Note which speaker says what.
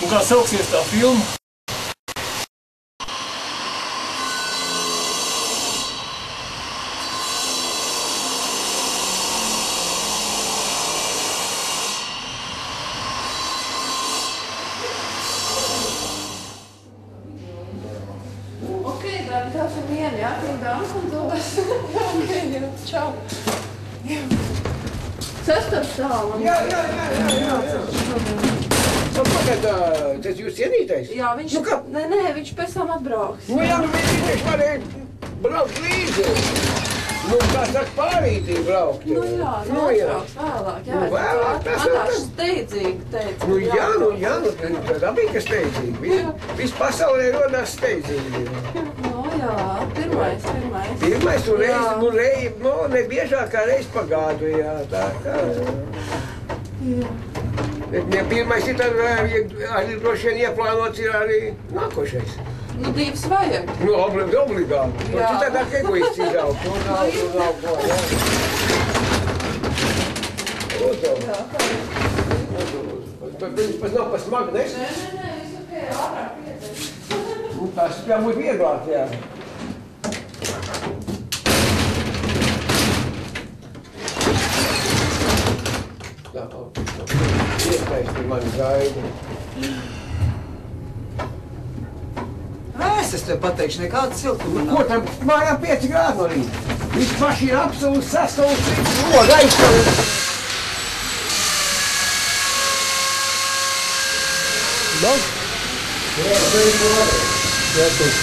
Speaker 1: Un kā sauksies tā filma?
Speaker 2: Das ir viena, jā, viena dāmas un dodas. Ok, jā, čau. Sestars stāvam.
Speaker 3: Jā. Pagad, tas jūs cienītais?
Speaker 2: Jā, viņš...
Speaker 3: Nu kā?
Speaker 2: Nē, viņš pēc tam atbrauks.
Speaker 3: Nu jā, nu viņš varēja braukt līdzi. Nu, kā saka, pārītī braukt.
Speaker 2: Nu jā, atbrauks vēlāk, jā.
Speaker 3: Nu vēlāk, tas
Speaker 2: man tā steidzīgi teica.
Speaker 3: Nu jā, dabīgi, ka steidzīgi. Viss pasaulē rodās steidzīgi.
Speaker 2: Jā, pirmais.
Speaker 3: Pirmais un reiz, ne biežāk kā reiz pagādu, jā, tā kā. Ja pirmais ir tad, arī droši vien ieplānots ir arī nākošais.
Speaker 2: Nu, divas vajag.
Speaker 3: Nu, obligāti. Nu, citādāk egoists izaug. Nu, nav ko, jā. Lūdzu. Viņš pat nav pa smagu, nes?
Speaker 2: Nē, viss ok, ātrāk piedēļ.
Speaker 3: Nu, tas jābūt vieglāk, jā. Iespējas pie mani gaida.
Speaker 4: Es tev pateikšu, nekāda siltuma nav.
Speaker 3: Ko tam mājā 5 grādi no rīta? Viss paši ir absolūti sasaucīts. Loga aizstāvēt.
Speaker 1: Daudz?
Speaker 3: Jā, tas ir labi.
Speaker 1: Jā, tas.